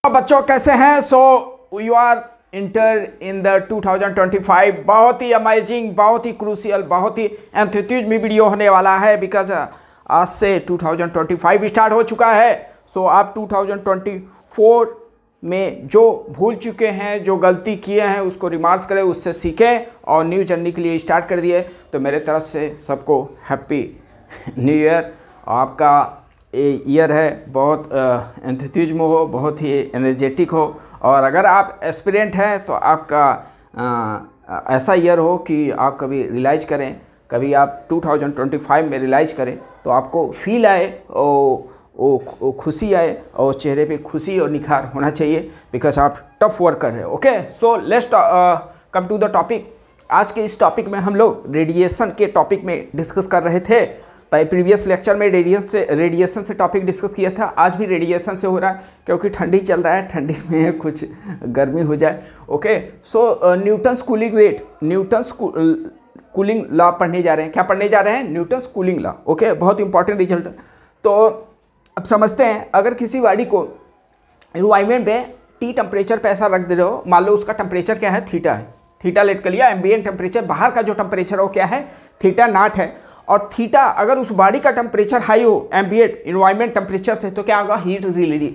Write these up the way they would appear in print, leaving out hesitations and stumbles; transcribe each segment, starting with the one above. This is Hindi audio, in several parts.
बच्चों कैसे हैं? So you are enter in the 2025। बहुत ही अमेजिंग, बहुत ही क्रूशियल, बहुत ही एंथुसियाज्म वीडियो होने वाला है बिकॉज आज से 2025 स्टार्ट हो चुका है। सो आप 2024 में जो भूल चुके हैं, जो गलती किए हैं, उसको रिमार्क्स करें, उससे सीखें और न्यू जर्नी के लिए स्टार्ट कर दिए। तो मेरे तरफ से सबको हैप्पी न्यू ईयर। आपका ईयर है बहुत एंथुसियाज्म हो, बहुत ही एनर्जेटिक हो, और अगर आप एस्पिरेंट हैं तो आपका ऐसा ईयर हो कि आप कभी रियलाइज करें, कभी आप 2025 में रियलाइज करें तो आपको फील आए और खुशी आए और चेहरे पे खुशी और निखार होना चाहिए बिकॉज आप टफ वर्क कर रहे हो। Okay, so let's come to the topic. आज के इस टॉपिक में हम लोग रेडिएशन के टॉपिक में डिस्कस कर रहे थे। प्रीवियस लेक्चर में रेडिएशन से टॉपिक डिस्कस किया था। आज भी रेडिएशन से हो रहा है क्योंकि ठंडी चल रहा है, ठंडी में कुछ गर्मी हो जाए। Okay, so Newton's cooling rate, Newton's cooling law पढ़ने जा रहे हैं। क्या पढ़ने जा रहे हैं? Newton's cooling law. ओके, बहुत इंपॉर्टेंट रिजल्ट। तो अब समझते हैं, अगर किसी बॉडी को एनवायरनमेंट में टी टेम्परेचर पे ऐसा रख दे रहे हो, मान लो उसका टेम्परेचर क्या है? थीटा है। थीटा लेट कर लिया, एम्बिएंट टेम्परेचर, बाहर का जो टेम्परेचर हो क्या है? थीटा नॉट है। और थीटा अगर उस बॉडी का टेम्परेचर हाई हो एम्बिएंट इन्वायरमेंट टेम्परेचर से, तो क्या होगा? हीट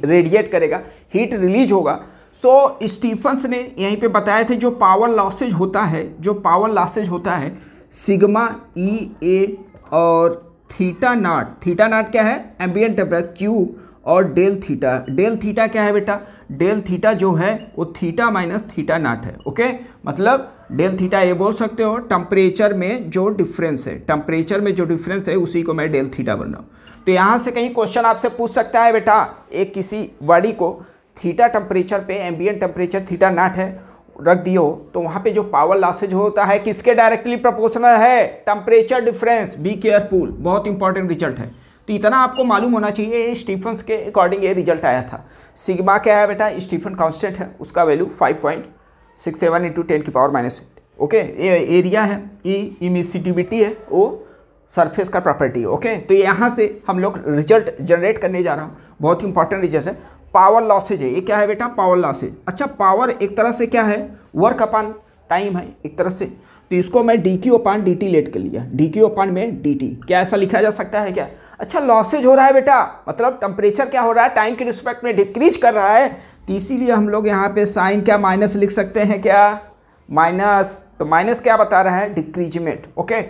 रेडिएट करेगा, हीट रिलीज होगा। सो स्टीफन्स ने यहीं पे बताए थे जो पावर लॉसेज होता है, जो पावर लॉसेज होता है सिग्मा ई ए और थीटा नॉट क्या है? एम्बिएंट टेम्परेचर क्यूब और डेल थीटा क्या है बेटा? डेल थीटा जो है वो थीटा माइनस थीटा नॉट है। ओके, मतलब डेल थीटा ये बोल सकते हो टेम्परेचर में जो डिफरेंस है, टेम्परेचर में जो डिफरेंस है उसी को मैं डेल थीटा बन रहा हूँ। तो यहाँ से कहीं क्वेश्चन आपसे पूछ सकता है बेटा, एक किसी बॉडी को थीटा टेम्परेचर पे एम्बिएंट टेम्परेचर थीटा नॉट है रख दियो, तो वहाँ पे जो पावर लॉसेज होता है किसके डायरेक्टली प्रोपोर्शनल है? Temperature difference. बी केयरफुल, बहुत इंपॉर्टेंट रिजल्ट है। तो इतना आपको मालूम होना चाहिए। स्टीफन्स के अकॉर्डिंग ये रिजल्ट आया था। सिग्मा क्या है बेटा? स्टीफन कांस्टेंट है, उसका वैल्यू 5.67 इंटू 10⁻⁸। ओके, ये एरिया है, ये इमिसिटिविटी है, वो सरफेस का प्रॉपर्टी है। ओके, तो यहाँ से हम लोग रिजल्ट जनरेट करने जा रहा हूँ। बहुत इंपॉर्टेंट रिजल्ट है। पावर लॉसेज है, ये क्या है बेटा? Power losses. अच्छा, पावर एक तरह से क्या है? वर्क अपॉन टाइम है एक तरह से। तो इसको मैं D Q upon D T let कर लिया, डी क्यू अपॉन में डी टी। क्या ऐसा लिखा जा सकता है क्या? अच्छा, लॉसेज हो रहा है बेटा, मतलब टेम्परेचर क्या हो रहा है? टाइम के रिस्पेक्ट में डिक्रीज कर रहा है, तो इसीलिए हम लोग यहाँ पे साइन क्या माइनस लिख सकते हैं? क्या माइनस? तो माइनस क्या बता रहा है? डिक्रीजमेंट। ओके,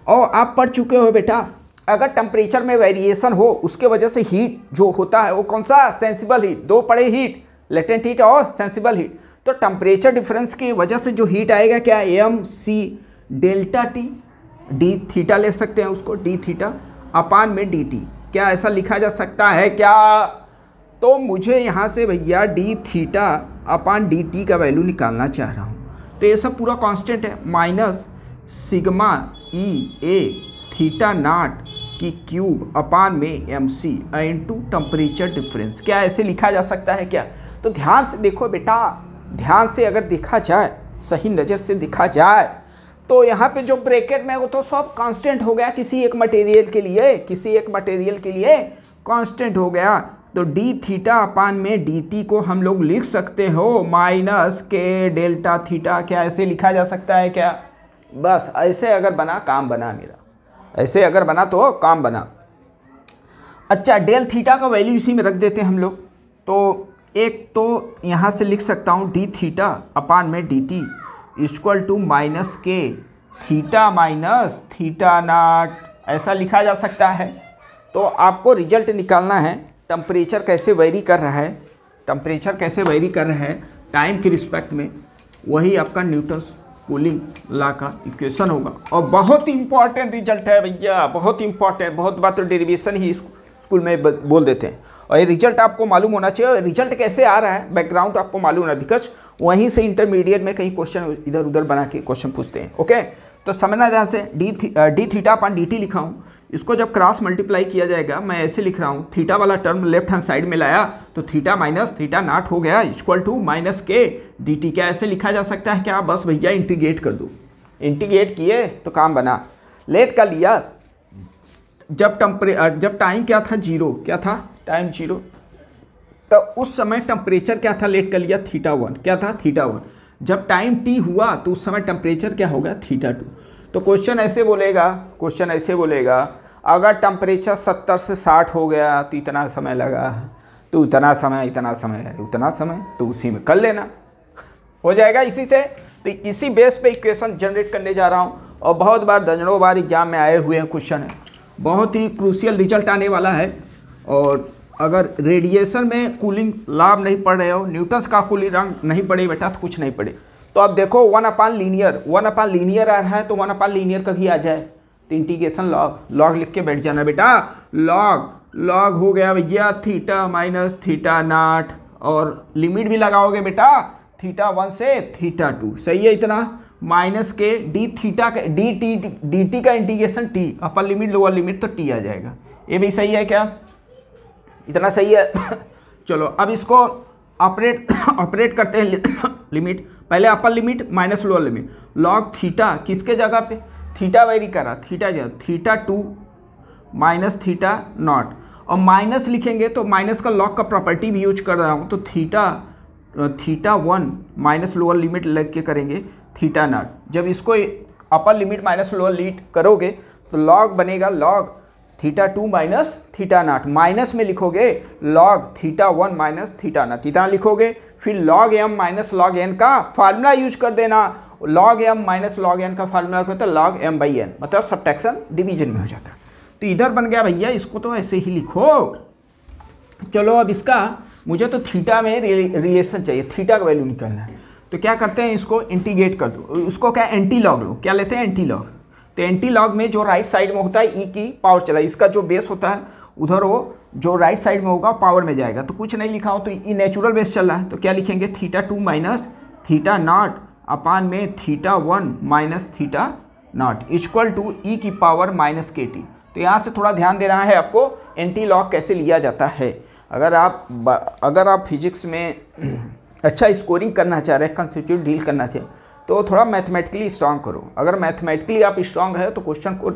और आप पढ़ चुके हो बेटा, अगर टेम्परेचर में वेरिएशन हो उसके वजह से हीट जो होता है वो कौन सा? Sensible heat. दो पड़े हीट, लेटेंट हीट और सेंसिबल हीट। तो टेम्परेचर डिफरेंस की वजह से जो हीट आएगा क्या? M C delta T, D theta ले सकते हैं उसको, डी थीटा अपान में डी टी। क्या ऐसा लिखा जा सकता है क्या? तो मुझे यहाँ से भैया डी थीटा अपान डी टी का वैल्यू निकालना चाह रहा हूँ। तो ये सब पूरा कांस्टेंट है, minus sigma E A theta not की क्यूब अपान में M C into temperature difference. क्या ऐसे लिखा जा सकता है क्या? तो ध्यान से देखो बेटा, ध्यान से अगर देखा जाए, सही नज़र से देखा जाए, तो यहाँ पे जो ब्रैकेट में वो तो सब कांस्टेंट हो गया किसी एक मटेरियल के लिए, किसी एक मटेरियल के लिए कांस्टेंट हो गया। तो डी थीटा अपान में डी टी को हम लोग लिख सकते हो माइनस के डेल्टा थीटा। क्या ऐसे लिखा जा सकता है क्या? बस ऐसे अगर बना काम बना मेरा, ऐसे अगर बना तो काम बना। अच्छा, डेल थीटा का वैल्यू इसी में रख देते हैं हम लोग। तो एक तो यहाँ से लिख सकता हूँ डी थीटा अपान में D T equal to minus K theta minus theta not, ऐसा लिखा जा सकता है। तो आपको रिजल्ट निकालना है, टेम्परेचर कैसे वेरी कर रहा है, टेम्परेचर कैसे वेरी कर रहा है टाइम के रिस्पेक्ट में, वही आपका न्यूटन्स कूलिंग लॉ का इक्वेशन होगा। और बहुत इंपॉर्टेंट रिजल्ट है भैया, बहुत इंपॉर्टेंट। बहुत बार तो डेरिवेशन ही स्कूल में बोल देते हैं, और ये रिजल्ट आपको मालूम होना चाहिए। रिजल्ट कैसे आ रहा है, बैकग्राउंड आपको मालूम होना, बिकॉज वहीं से इंटरमीडिएट में कहीं क्वेश्चन इधर उधर बना के क्वेश्चन पूछते हैं। ओके, तो समझना ध्यान से। डी थीटा अपन डी टी लिखा हूँ, इसको जब क्रॉस मल्टीप्लाई किया जाएगा, मैं ऐसे लिख रहा हूँ, थीटा वाला टर्म लेफ्ट हैंड साइड में लाया तो थीटा माइनस थीटा नॉट हो गया इक्वल टू माइनस के डी टी। क्या ऐसे लिखा जा सकता है क्या? बस भैया इंटीग्रेट कर दो, इंटीग्रेट किए तो काम बना। लेट कर लिया, जब टाइम क्या था? जीरो। क्या था? Time zero. तो उस समय टेम्परेचर क्या था, लेट कर लिया θ1, क्या था θ1। जब टाइम t हुआ तो उस समय टेम्परेचर क्या होगा θ2। तो क्वेश्चन ऐसे बोलेगा अगर टेम्परेचर 70 से 60 हो गया तो इतना समय लगा, तो इतना समय तो उसी में कर लेना, हो जाएगा इसी से। तो इसी बेस पे इक्वेशन जनरेट करने जा रहा हूँ, और बहुत बार दर्जनों बार एग्जाम में आए हुए हैं क्वेश्चन है, बहुत ही क्रूशियल रिजल्ट आने वाला है। और अगर रेडिएशन में कूलिंग लॉ आप नहीं पढ़ रहे हो, न्यूटन्स का कूलिंग लॉ नहीं पढ़े बेटा तो कुछ नहीं पढ़े। तो अब देखो 1/लीनियर आ रहा है, तो 1/लीनियर कभी आ जाए तो इंटीग्रेशन लॉग लिख के बैठ जाना बेटा। लॉग हो गया भैया θ माइनस θ0, और लिमिट भी लगाओगे बेटा θ1 से θ2, सही है इतना, माइनस के dt का integration t, upper limit lower limit तो t आ जाएगा। ये भी सही है क्या, इतना सही है। चलो अब इसको ऑपरेट करते हैं लिमिट, पहले upper limit minus lower limit, log theta किसके जगह पे, थीटा वेरी करा, थीटा जगह θ2 माइनस θ0, और माइनस लिखेंगे तो माइनस का लॉग का प्रॉपर्टी भी यूज कर रहा हूँ, तो θ1 माइनस लोअर लिमिट लग के करेंगे θ0। जब इसको upper limit minus lower limit करोगे तो लॉग बनेगा लॉग θ2 माइनस θ0, माइनस में लिखोगे लॉग θ1 माइनस θ0, इतना लिखोगे। फिर log m minus log n का फार्मूला यूज कर देना, log m minus log n का फार्मूला होता है लॉग m/n, मतलब सब्ट्रैक्शन डिवीजन में हो जाता है। तो इधर बन गया भैया, इसको तो ऐसे ही लिखो। चलो अब इसका मुझे तो थीटा में रिलेशन चाहिए, थीटा का वैल्यू निकालना है, तो क्या करते हैं इसको इंटीग्रेट कर दो, उसको क्या एंटी लॉग लो, क्या लेते हैं एंटी लॉग। तो एंटी लॉग में जो राइट साइड में होता है ई की पावर चला, इसका जो बेस होता है उधर वो जो राइट साइड में होगा पावर में जाएगा, तो कुछ नहीं लिखा हो तो ई नेचुरल बेस चल रहा है, तो क्या लिखेंगे θ2 माइनस θ0 अपान में θ1 माइनस θ0 इक्वल टू ई की पावर माइनस KT। तो यहाँ से थोड़ा ध्यान देना है आपको एंटी लॉग कैसे लिया जाता है। अगर आप फिजिक्स में अच्छा स्कोरिंग करना चाह रहे हैं, कंसेप्चुअल डील करना चाहिए, तो थोड़ा मैथमेटिकली स्ट्रांग करो। अगर मैथमेटिकली आप स्ट्रांग है तो क्वेश्चन को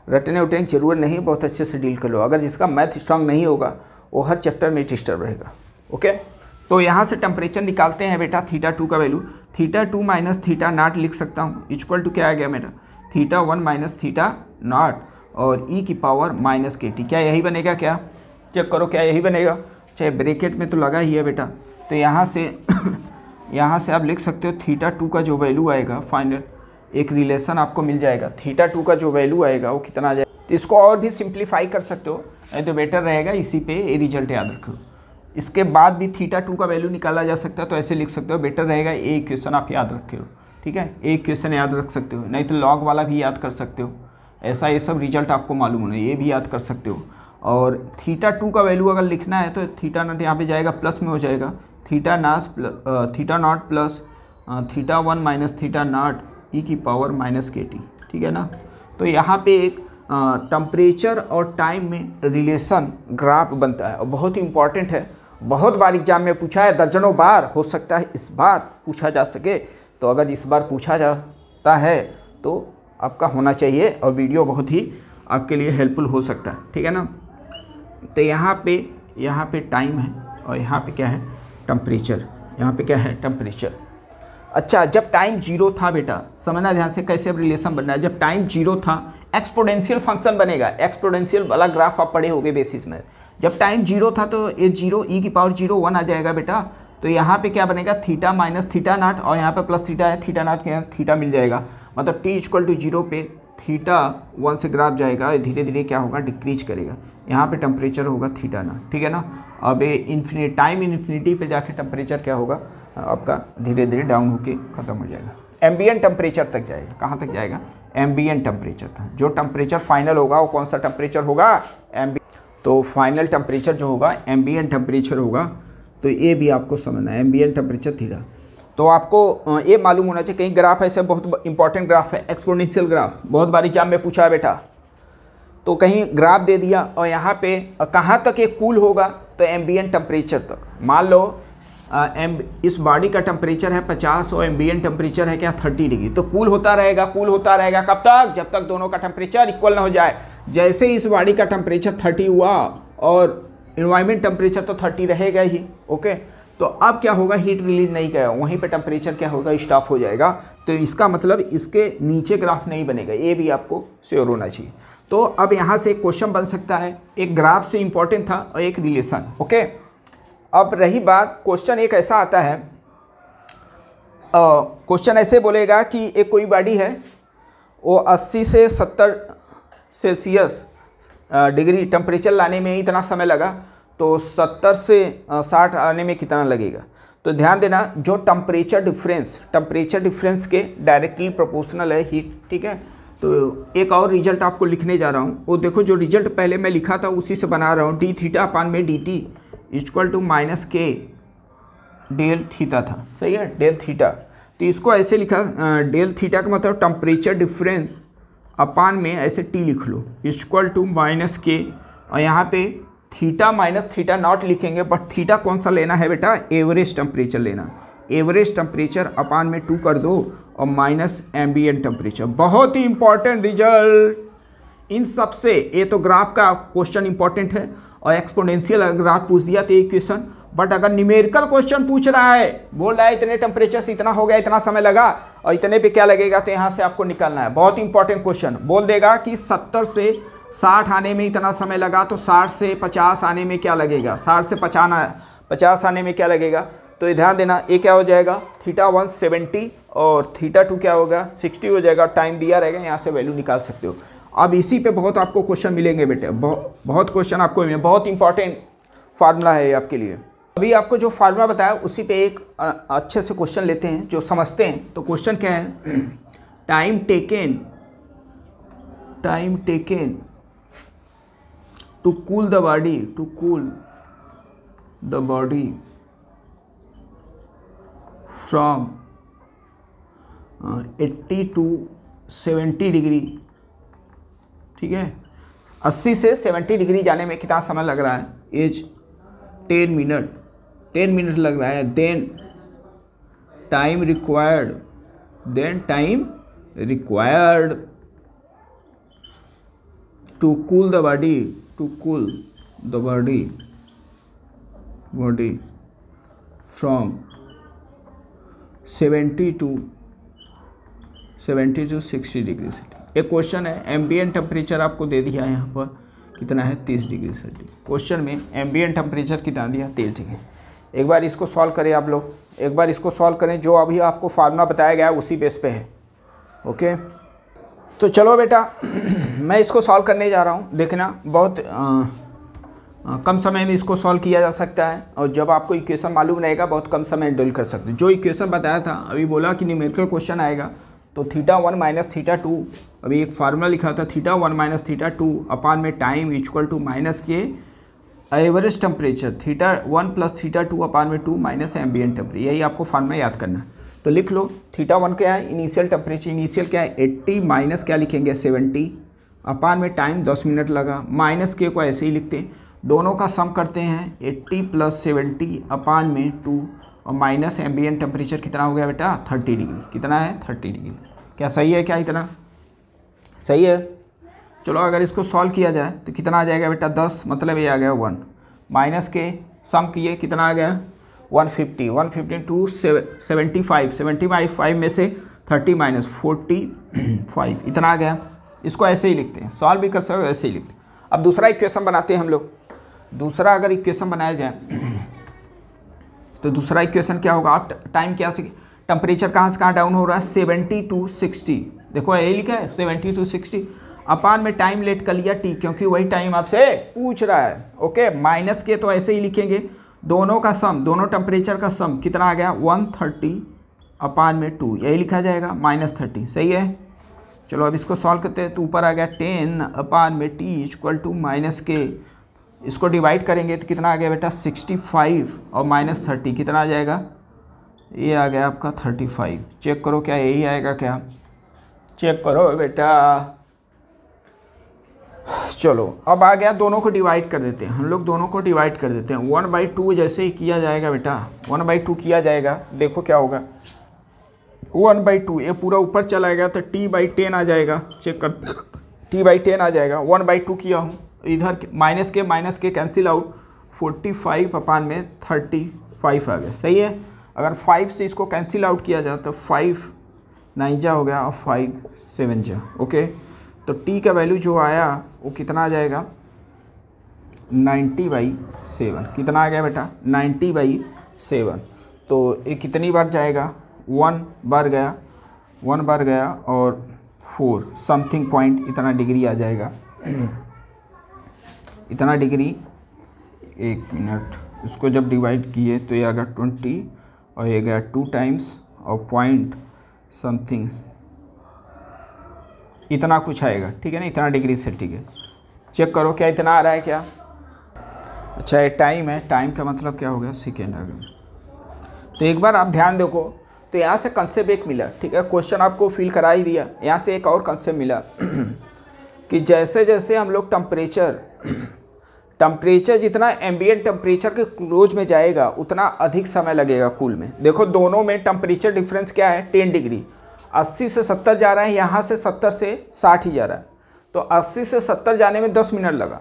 रटने उठने की जरूरत नहीं, बहुत अच्छे से डील कर लो। अगर जिसका मैथ स्ट्रांग नहीं होगा वो हर चैप्टर में डिस्टर्ब रहेगा। ओके, तो यहाँ से टेम्परेचर निकालते हैं बेटा, θ2 का वैल्यू θ2 माइनस θ0 लिख सकता हूँ, इक्वल टू क्या आ गया मेरा θ1 माइनस θ0 और ई की पावर माइनस KT। क्या यही बनेगा, क्या चेक करो, क्या यही बनेगा, चाहे ब्रैकेट में तो लगा ही है बेटा। तो यहाँ से आप लिख सकते हो θ2 का जो वैल्यू आएगा फाइनल, एक रिलेशन आपको मिल जाएगा, θ2 का जो वैल्यू आएगा वो कितना आ जाएगा। तो इसको और भी सिंप्लीफाई कर सकते हो, नहीं तो बेटर रहेगा इसी पे ये रिजल्ट याद रखो। इसके बाद भी θ2 का वैल्यू निकाला जा सकता है, तो ऐसे लिख सकते हो, बेटर रहेगा ये इक्वेशन आप याद रखे हो, ठीक है, एक इक्वेशन याद रख सकते हो, नहीं तो लॉग वाला भी याद कर सकते हो। ऐसा ये सब रिजल्ट आपको मालूम होना, ये भी याद कर सकते हो। और θ2 का वैल्यू अगर लिखना है तो θ0 यहाँ पे जाएगा प्लस में हो जाएगा, θ0 प्लस θ1 माइनस θ0 ई की पावर माइनस KT, ठीक है ना। तो यहाँ पे एक टेम्परेचर और टाइम में रिलेशन ग्राफ बनता है और बहुत ही इंपॉर्टेंट है, बहुत बार एग्जाम में पूछा है, दर्जनों बार, हो सकता है इस बार पूछा जा सके। तो अगर इस बार पूछा जाता है तो आपका होना चाहिए, और वीडियो बहुत ही आपके लिए हेल्पफुल हो सकता है, ठीक है ना। तो यहाँ पे टाइम है और यहाँ पे क्या है टेम्परेचर, यहाँ पे क्या है टेम्परेचर। अच्छा, जब टाइम जीरो था बेटा, समझना ध्यान से कैसे अब रिलेशन बनना है। जब टाइम जीरो था एक्सपोनेंशियल फंक्शन बनेगा, एक्सपोनेंशियल वाला ग्राफ आप पढ़े होंगे बेसिस में। जब टाइम जीरो था तो ये जीरो ई की पावर 0 1 आ जाएगा बेटा। तो यहाँ पे क्या बनेगा थीटा माइनस θ0 और यहाँ पे प्लस थीटा है, θ0 के यहाँ थीटा मिल जाएगा, मतलब t इक्वल टू 0 पे θ1 से ग्राफ जाएगा, धीरे धीरे क्या होगा डिक्रीज करेगा। यहाँ पे टेम्परेचर होगा θ0, ठीक है ना। अब ये टाइम इन्फिनिटी पे जाके टेम्परेचर क्या होगा आपका धीरे धीरे डाउन होके ख़त्म हो जाएगा, एम्बिएंट टेम्परेचर तक जाएगा। कहाँ तक जाएगा, एम्बिएंट टेम्परेचर तक। जो टेम्परेचर फाइनल होगा वो कौन सा टेम्परेचर होगा, तो फाइनल टेम्परेचर जो होगा एम्बिएंट टेम्परेचर होगा। तो ये भी आपको समझना है, एम्बिएंट टेम्परेचर थीटा। तो आपको ये मालूम होना चाहिए, कहीं ग्राफ ऐसे बहुत इंपॉर्टेंट ग्राफ है, एक्सपोनेंशियल ग्राफ, बहुत बार एग्जाम में पूछा है बेटा। तो कहीं ग्राफ दे दिया और यहाँ पे कहाँ तक ये कूल होगा, तो एम्बिएंट टेम्परेचर तक। मान लो इस बॉडी का टेम्परेचर है 50 और एम्बिएंट टेम्परेचर है क्या 30 डिग्री, तो कूल होता रहेगा, कूल होता रहेगा कब तक, जब तक दोनों का टेम्परेचर इक्वल ना हो जाए। जैसे इस बॉडी का टेम्परेचर 30 हुआ और इन्वायरमेंट टेम्परेचर तो 30 रहेगा ही। ओके, तो अब क्या होगा, हीट रिलीज नहीं करेगा, वहीं पे टेम्परेचर क्या होगा, स्टॉप हो जाएगा। तो इसका मतलब इसके नीचे ग्राफ नहीं बनेगा, ये भी आपको श्योर होना चाहिए। तो अब यहाँ से एक क्वेश्चन बन सकता है, एक ग्राफ से इंपॉर्टेंट था और एक रिलेशन। ओके, अब रही बात, क्वेश्चन एक ऐसा आता है, क्वेश्चन ऐसे बोलेगा कि एक कोई बॉडी है, वो 80 से 70 सेल्सियस डिग्री टेम्परेचर लाने में इतना समय लगा, तो 70 से 60 आने में कितना लगेगा। तो ध्यान देना, जो टेम्परेचर डिफरेंस के डायरेक्टली प्रोपोर्शनल है हीट। ठीक है, तो एक और रिजल्ट आपको लिखने जा रहा हूँ, वो देखो जो रिजल्ट पहले मैं लिखा था उसी से बना रहा हूँ। डी थीटा अपान में D T equal to minus K del theta था, सही है, डेल थीटा। तो इसको ऐसे लिखा, डेल थीटा का मतलब टेम्परेचर डिफरेंस अपान में ऐसे टी लिख लो इक्वल टू माइनस के, और यहाँ पे थीटा माइनस थीटा नॉट लिखेंगे, बट थीटा कौन सा लेना है बेटा, एवरेज टेम्परेचर लेना। एवरेज टेम्परेचर अपान में 2 कर दो और माइनस एम्बिएंट टेम्परेचर। बहुत ही इंपॉर्टेंट रिजल्ट इन सब से। ये तो ग्राफ का क्वेश्चन इंपॉर्टेंट है, और एक्सपोनेंशियल ग्राफ पूछ दिया तो एक क्वेश्चन, बट अगर न्यूमेरिकल क्वेश्चन पूछ रहा है, बोल रहा है इतने टेम्परेचर से इतना हो गया, इतना समय लगा और इतने पे क्या लगेगा, तो यहाँ से आपको निकालना है। बहुत इंपॉर्टेंट क्वेश्चन बोल देगा कि 70 से 60 आने में इतना समय लगा, तो 60 से 50 आने में क्या लगेगा, 60 से 50 आने में क्या लगेगा। तो ये ध्यान देना, ये क्या हो जाएगा, थीटा 1 70 और थीटा 2 क्या होगा, 60 हो जाएगा। टाइम दिया रहेगा, यहाँ से वैल्यू निकाल सकते हो। अब इसी पे बहुत आपको क्वेश्चन मिलेंगे बेटे, बहुत क्वेश्चन आपको मिलेंगे। बहुत इंपॉर्टेंट फार्मूला है ये आपके लिए। अभी आपको जो फार्मूला बताया उसी पे एक अच्छे से क्वेश्चन लेते हैं जो समझते हैं। तो क्वेश्चन क्या है, time taken to cool the body from 80 to 70 degree. ठीक है, 80 से 70 डिग्री जाने में कितना समय लग रहा है, एज 10 मिनट लग रहा है। Then time required to cool the body from 70 to 60 degree centigrade. एक क्वेश्चन है, एम्बिएंट टेम्परेचर आपको दे दिया है यहाँ पर कितना है, 30 डिग्री सेंटीग्रेड। क्वेश्चन में एम्बिएंट टेम्परेचर कितना दिया, 30 डिग्री। एक बार इसको सॉल्व करें आप लोग, एक बार इसको सॉल्व करें, जो अभी आपको फार्मूला बताया गया है उसी बेस पे है। ओके, तो चलो बेटा मैं इसको सॉल्व करने जा रहा हूँ। देखना, बहुत कम समय में इसको सॉल्व किया जा सकता है, और जब आपको इक्वेशन मालूम रहेगा बहुत कम समय में डील कर सकते हैं। जो इक्वेशन बताया था, अभी बोला कि न्यूमेरिकल क्वेश्चन आएगा, तो थीटा 1 माइनस थीटा 2, अभी एक फार्मूला लिखा था, थीटा 1 माइनस थीटा 2 अपान में टाइम इक्वल टू माइनस के average temperature, theta 1 plus theta 2 अपान में 2 माइनस एम्बिएंट टेम्परेचर। यही आपको फार्मूला याद करना है। तो लिख लो, थीटा 1 क्या है, इनिशियल टेम्परेचर, इनिशियल क्या है 80 माइनस क्या लिखेंगे 70 अपान में टाइम 10 मिनट लगा, माइनस के को ऐसे ही लिखते हैं, दोनों का सम करते हैं 80 प्लस 70 अपान में 2 और माइनस एम्बिएंट टेम्परेचर कितना हो गया बेटा, 30 डिग्री। कितना है, 30 डिग्री। क्या सही है, क्या इतना सही है। चलो अगर इसको सॉल्व किया जाए तो कितना आ जाएगा बेटा, 10 मतलब ये आ गया 1, माइनस के सम किए कितना आ गया 150 टू 75 में से 30 माइनस 45 इतना आ गया। इसको ऐसे ही लिखते हैं, सॉल्व भी कर सकते हो, ऐसे ही लिखते हैं। अब दूसरा इक्वेशन बनाते हैं हम लोग। दूसरा अगर इक्वेशन बनाया जाए तो दूसरा इक्वेशन क्या होगा, आप टाइम क्या से टेम्परेचर कहाँ से कहाँ डाउन हो रहा है, 70 to 60। देखो यही लिखा है 70 to 60 अपान में टाइम लेट कर लिया टी, क्योंकि वही टाइम आपसे पूछ रहा है। ओके, माइनस के तो ऐसे ही लिखेंगे, दोनों का सम, दोनों टेम्परेचर का सम कितना आ गया 130 अपान में 2, यही लिखा जाएगा माइनस 30। सही है। चलो अब इसको सॉल्व करते हैं, तो ऊपर आ गया 10 अपान में टी इक्वल टू माइनस के, इसको डिवाइड करेंगे तो कितना आ गया बेटा 65 और माइनस 30 कितना आ जाएगा, ये आ गया आपका 35। चेक करो क्या यही आएगा क्या, चेक करो बेटा। चलो अब आ गया, दोनों को डिवाइड कर देते हैं हम लोग, दोनों को डिवाइड कर देते हैं 1/2 जैसे ही किया जाएगा बेटा, 1/2 किया जाएगा। देखो क्या होगा 1/2, ये पूरा ऊपर चला गया तो t/10 आ जाएगा। चेक कर t/10 आ जाएगा, 1/2 किया हूँ, इधर माइनस के कैंसिल आउट, 45 अपान में 35 आ गया, सही है। अगर 5 से इसको कैंसिल आउट किया जाए तो 5 9 जा हो गया और 5 7 जा, ओके। तो t का वैल्यू जो आया वो कितना आ जाएगा 90/7। कितना आ गया बेटा 90/7। तो ये कितनी बार जाएगा 1 बार गया, 1 बार गया और 4 समथिंग पॉइंट इतना डिग्री आ जाएगा। इतना डिग्री, 1 मिनट, इसको जब डिवाइड किए तो ये आ गया 20 और ये गया 2 टाइम्स और पॉइंट समथिंग इतना कुछ आएगा, ठीक है ना, इतना डिग्री से, ठीक है। चेक करो क्या इतना आ रहा है क्या। अच्छा ये टाइम है, टाइम का मतलब क्या हो गया सेकेंड आ गया। तो एक बार आप ध्यान देखो, तो यहाँ से कंसेप्ट एक मिला, ठीक है, क्वेश्चन आपको फिल करा ही दिया। यहाँ से एक और कंसेप्ट मिला कि जैसे जैसे हम लोग टेम्परेचर जितना एम्बिएंट टेम्परेचर के क्लोज में जाएगा उतना अधिक समय लगेगा कूल में। देखो दोनों में टेम्परेचर डिफरेंस क्या है 10 डिग्री। 80 से 70 जा रहा है, यहाँ से 70 से 60 ही जा रहा है। तो 80 से 70 जाने में 10 मिनट लगा,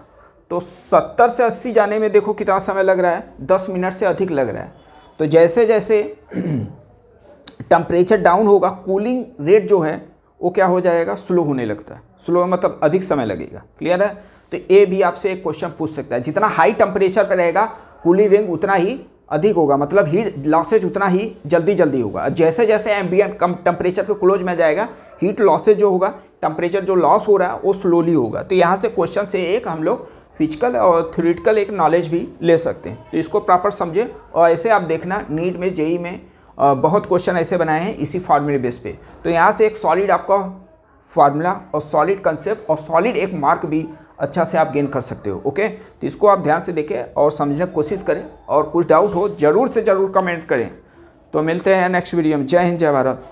तो 70 से 80 जाने में देखो कितना समय लग रहा है, 10 मिनट से अधिक लग रहा है। तो जैसे जैसे टेम्परेचर डाउन होगा कूलिंग रेट जो है वो क्या हो जाएगा, स्लो होने लगता है। स्लो मतलब अधिक समय लगेगा, क्लियर है। तो ये भी आपसे एक क्वेश्चन पूछ सकता है, जितना हाई टेम्परेचर पर रहेगा कूलिंग रेट उतना ही अधिक होगा, मतलब हीट लॉसेज उतना ही जल्दी जल्दी होगा। जैसे जैसे एम्बिएंट कम टेम्परेचर के क्लोज में जाएगा हीट लॉसेज जो होगा, टेम्परेचर जो लॉस हो रहा है वो स्लोली होगा। तो यहाँ से क्वेश्चन से एक हम लोग फिजिकल और थ्योरेटिकल एक नॉलेज भी ले सकते हैं। तो इसको प्रॉपर समझे और ऐसे आप देखना नीट में जेई में बहुत क्वेश्चन ऐसे बनाए हैं इसी फार्मूले बेस पे। तो यहाँ से एक सॉलिड आपका फार्मूला और सॉलिड कंसेप्ट और सॉलिड एक मार्क भी अच्छा से आप गेन कर सकते हो, ओके। तो इसको आप ध्यान से देखें और समझने की कोशिश करें और कुछ डाउट हो ज़रूर से ज़रूर कमेंट करें। तो मिलते हैं नेक्स्ट वीडियो में। जय हिंद, जय भारत।